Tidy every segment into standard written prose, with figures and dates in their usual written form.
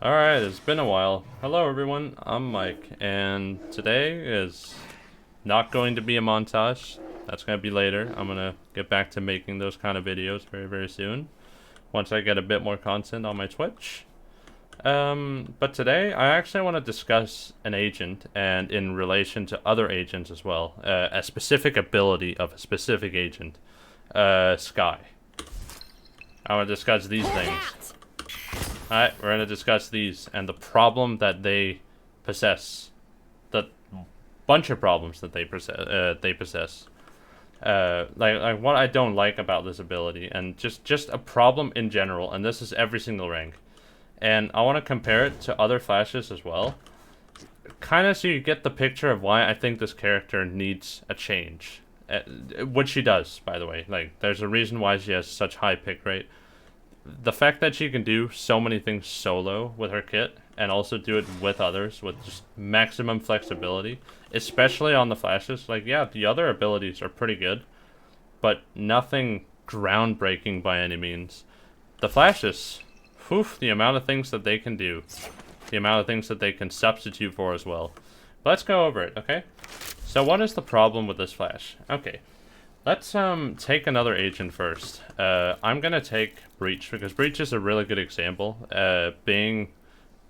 Alright, it's been a while. Hello everyone, I'm Mike, and today is not going to be a montage. That's going to be later. I'm going to get back to making those kind of videos very soon, once I get a bit more content on my Twitch. But today, I actually want to discuss an agent, and in relation to other agents as well, a specific ability of a specific agent, Skye. I want to discuss these things. Alright, we're going to discuss these and the problem that they possess. The bunch of problems that they possess. Like what I don't like about this ability, and just a problem in general, and this is every single rank. And I want to compare it to other flashes as well. Kind of so you get the picture of why I think this character needs a change. Which she does, by the way. Like, there's a reason why she has such high pick rate. The fact that she can do so many things solo with her kit, and also do it with others with just maximum flexibility, especially on the flashes. Like, yeah, the other abilities are pretty good, but nothing groundbreaking by any means. The flashes, whew, the amount of things that they can do, the amount of things that they can substitute for as well. Let's go over it, okay? So what is the problem with this flash? Okay. Let's take another agent first. I'm gonna take Breach, because Breach is a really good example, being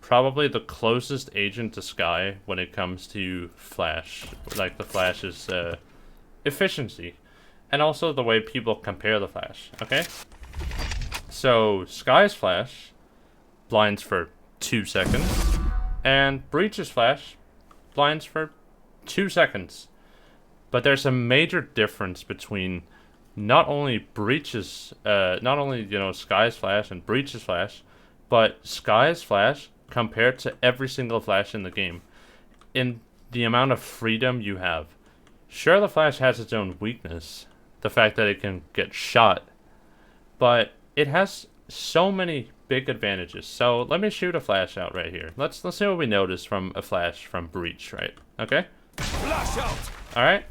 probably the closest agent to Skye when it comes to Flash, like the Flash's efficiency, and also the way people compare the Flash, okay? So, Skye's Flash blinds for 2 seconds, and Breach's Flash blinds for 2 seconds. But there's a major difference between not only Breach's, not only, you know, Skye's Flash and Breach's Flash, but Skye's Flash compared to every single Flash in the game, in the amount of freedom you have. Sure, the Flash has its own weakness, the fact that it can get shot, but it has so many big advantages. So let me shoot a Flash out right here. Let's see what we notice from a Flash from Breach, right? Okay? Flash out! Alright.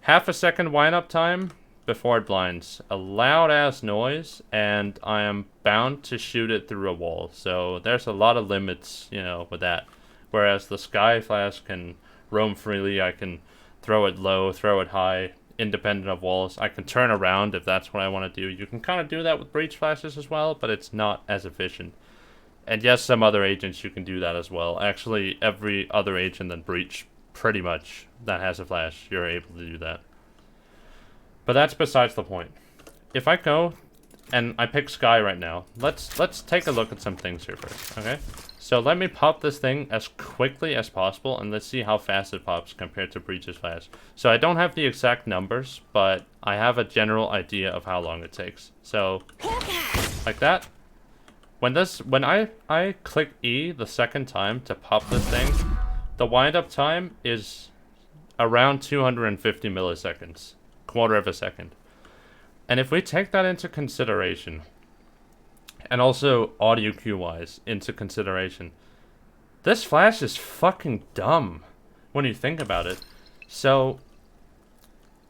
Half a second wind-up time before it blinds. A loud-ass noise, and I am bound to shoot it through a wall. So there's a lot of limits, you know, with that. Whereas the Skye Flash can roam freely. I can throw it low, throw it high, independent of walls. I can turn around if that's what I want to do. You can kind of do that with Breach Flashes as well, but it's not as efficient. And yes, some other agents you can do that as well. Actually, every other agent than Breach, pretty much, that has a flash, you're able to do that. But that's besides the point. If I go and I pick Skye right now, let's take a look at some things here first, okay? So let me pop this thing as quickly as possible, and let's see how fast it pops compared to Breach's flash. So I don't have the exact numbers, but I have a general idea of how long it takes. So, like that. When I click E the second time to pop this thing, the wind-up time is around 250 milliseconds, quarter of a second. And if we take that into consideration, and also audio cue-wise into consideration, this flash is fucking dumb when you think about it. So,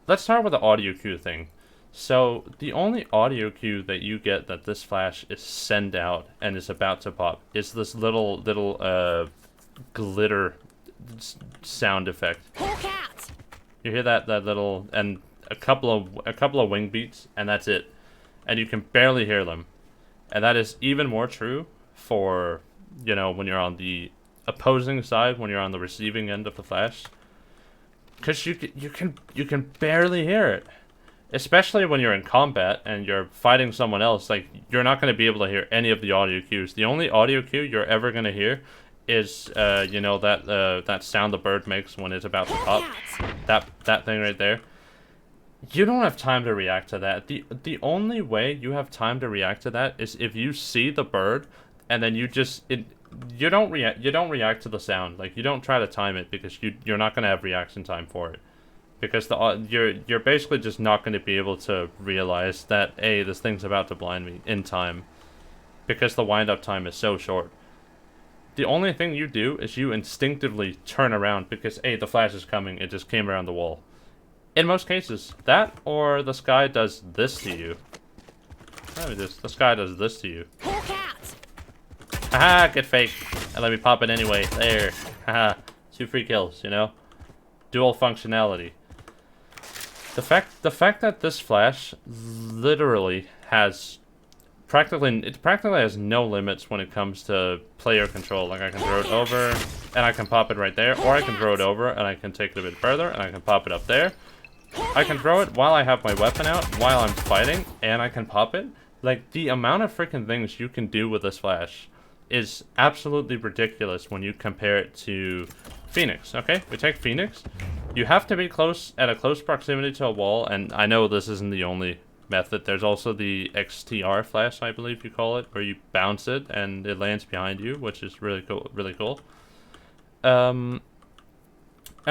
let's start with the audio cue thing. So, the only audio cue that you get that this flash is sent out and is about to pop is this little glitter sound effect. You hear that little, and a couple of wing beats, and that's it. And you can barely hear them. And that is even more true for, you know, when you're on the opposing side, when you're on the receiving end of the flash, because you can barely hear it. Especially when you're in combat and you're fighting someone else, like, you're not going to be able to hear any of the audio cues. The only audio cue you're ever going to hear is, you know, that sound the bird makes when it's about to pop. That thing right there. You don't have time to react to that. The only way you have time to react to that is if you see the bird, and then you don't react to the sound. Like, you don't try to time it, because you're not going to have reaction time for it. Because you're basically just not going to be able to realize that, hey, this thing's about to blind me in time, because the wind-up time is so short. The only thing you do is you instinctively turn around because, hey, the flash is coming, it just came around the wall. In most cases, that or the Skye does this to you. The Skye does this to you. Haha, get fake. And let me pop it anyway. There. Haha. 2 free kills, you know? Dual functionality. The fact that this flash literally has it practically has no limits when it comes to player control. Like I can throw it over and I can pop it right there, or I can throw it over and I can take it a bit further and I can pop it up there. I can throw it while I have my weapon out, while I'm fighting, and I can pop it. Like, the amount of freaking things you can do with this flash is absolutely ridiculous when you compare it to Phoenix, okay? We take Phoenix. You have to be at a close proximity to a wall, and I know this isn't the only method. There's also the XTR flash, I believe you call it, where you bounce it and it lands behind you, which is really cool. And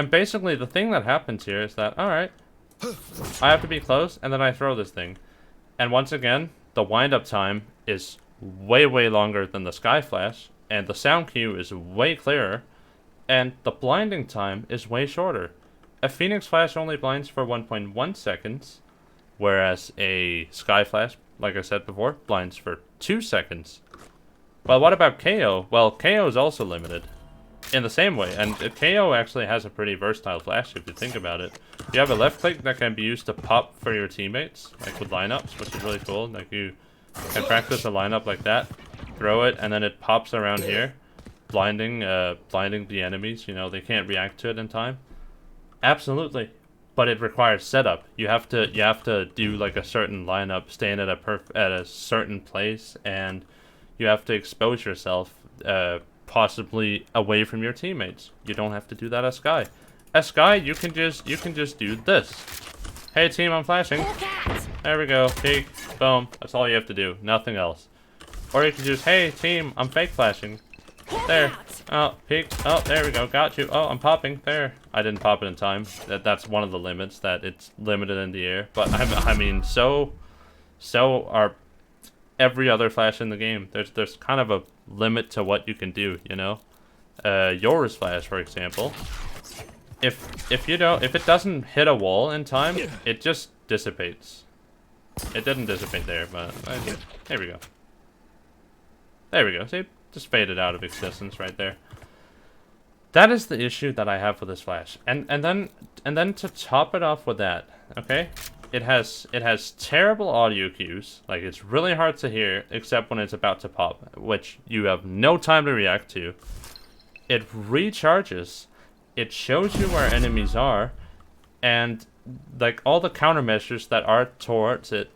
basically the thing that happens here is that, alright, I have to be close, and then I throw this thing. And once again, the wind-up time is way longer than the Skye flash, and the sound cue is way clearer, and the blinding time is way shorter. A Phoenix flash only blinds for 1.1 seconds, whereas a Skye flash, like I said before, blinds for 2 seconds. Well, what about KO? Well, KO is also limited in the same way, and KO actually has a pretty versatile flash if you think about it. You have a left click that can be used to pop for your teammates, like with lineups, which is really cool. Like you can practice a lineup like that, throw it, and then it pops around here, blinding the enemies. You know, they can't react to it in time. Absolutely, but it requires setup. You have to do like a certain lineup, stand at a certain place, and you have to expose yourself, possibly away from your teammates. You don't have to do that as Skye. As Skye, you can just do this. Hey team, I'm flashing. There we go. Peek. Boom. That's all you have to do. Nothing else. Or you can just, hey team, I'm fake flashing. There. Oh, peek. Oh, there we go. Got you. Oh, I'm popping. There. I didn't pop it in time. That's one of the limits, that it's limited in the air. But I mean, so are every other flash in the game. There's kind of a limit to what you can do, you know? Yours flash, for example. If it doesn't hit a wall in time, it just dissipates. It didn't dissipate there, but there we go. There we go. See, just faded out of existence right there. That is the issue that I have with this flash. And then to top it off with that, okay? It has terrible audio cues. Like, it's really hard to hear except when it's about to pop, which you have no time to react to. It recharges. It shows you where enemies are, and like all the countermeasures that are towards it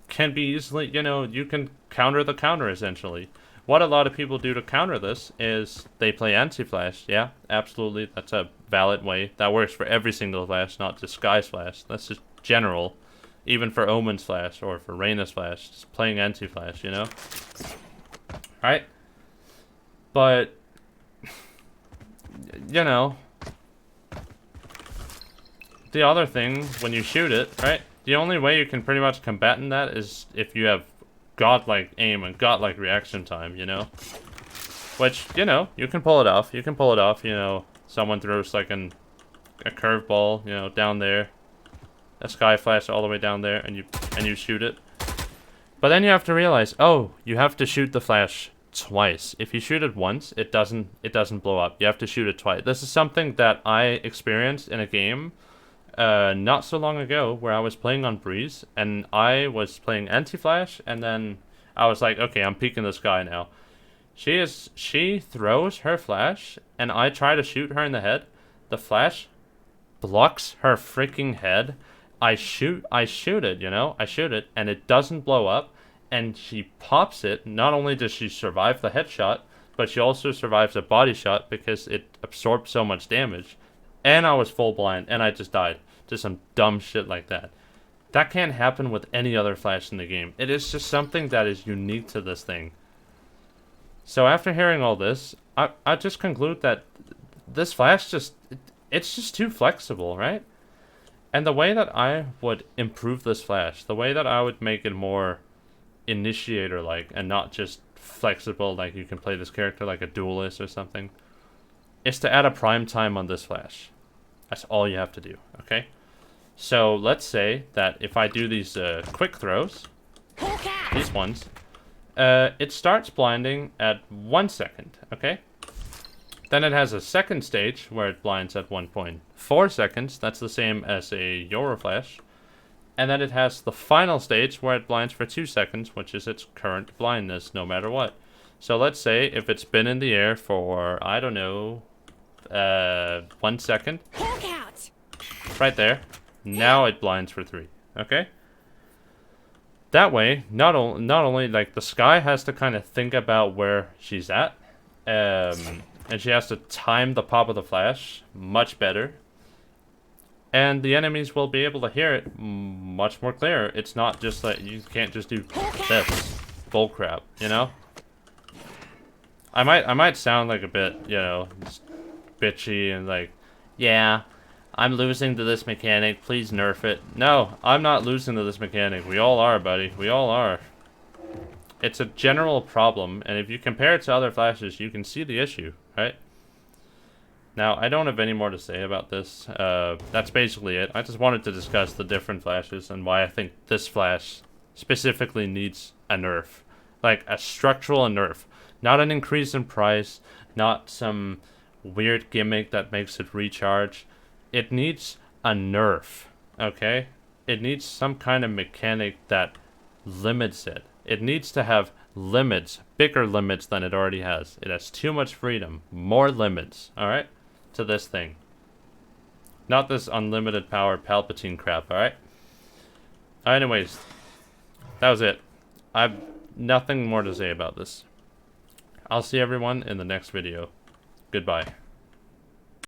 can be easily, you know, you can counter the counter essentially. What a lot of people do to counter this is they play anti-flash. Yeah, absolutely. That's a valid way. That works for every single flash, not just Skye's flash. That's just general. Even for Omen's flash or for Reyna's flash. Just playing anti-flash, you know? Right? But, you know, the other thing, when you shoot it, right? The only way you can pretty much combat in that is if you have godlike aim and godlike reaction time, you know? Which, you know, you can pull it off. You can pull it off, you know. Someone throws like a curveball, you know, down there. A Skye flash all the way down there, and you shoot it. But then you have to realize, oh, you have to shoot the flash twice. If you shoot it once, it doesn't blow up. You have to shoot it twice. This is something that I experienced in a game not so long ago, where I was playing on Breeze, and I was playing anti-flash, and then I was like, okay, I'm peeking this guy now. She throws her flash, and I try to shoot her in the head. The flash blocks her freaking head. I shoot it, you know? I shoot it, and it doesn't blow up, and she pops it. Not only does she survive the headshot, but she also survives a body shot because it absorbs so much damage. And I was full blind, and I just died. Just some dumb shit like that. That can't happen with any other flash in the game. It is just something that is unique to this thing. So after hearing all this, I just conclude that this flash it's just too flexible, right? And the way that I would improve this flash, the way that I would make it more initiator-like and not just flexible, like you can play this character like a duelist or something, is to add a prime time on this flash. That's all you have to do, okay? So let's say that if I do these quick throws, these ones, it starts blinding at 1 second, okay? Then it has a second stage where it blinds at 1.4 seconds. That's the same as a Euroflash. And then it has the final stage where it blinds for 2 seconds, which is its current blindness, no matter what. So let's say if it's been in the air for, I don't know, 1 second. Right there. Now it blinds for 3, okay? That way, not only, like, the Skye has to kind of think about where she's at, and she has to time the pop of the flash much better. And the enemies will be able to hear it much more clear. It's not just like, you can't just do this bullcrap, you know? I might sound like a bit, you know, bitchy and like, yeah, I'm losing to this mechanic, please nerf it. No, I'm not losing to this mechanic. We all are, buddy. We all are. It's a general problem, and if you compare it to other flashes, you can see the issue, right? Now, I don't have any more to say about this. That's basically it. I just wanted to discuss the different flashes and why I think this flash specifically needs a nerf. Like, a structural nerf. Not an increase in price, not some weird gimmick that makes it recharge. It needs a nerf, okay? It needs some kind of mechanic that limits it. It needs to have limits, bigger limits than it already has. It has too much freedom, more limits, alright? To this thing. Not this unlimited power Palpatine crap, alright? Anyways, that was it. I've nothing more to say about this. I'll see everyone in the next video. Goodbye.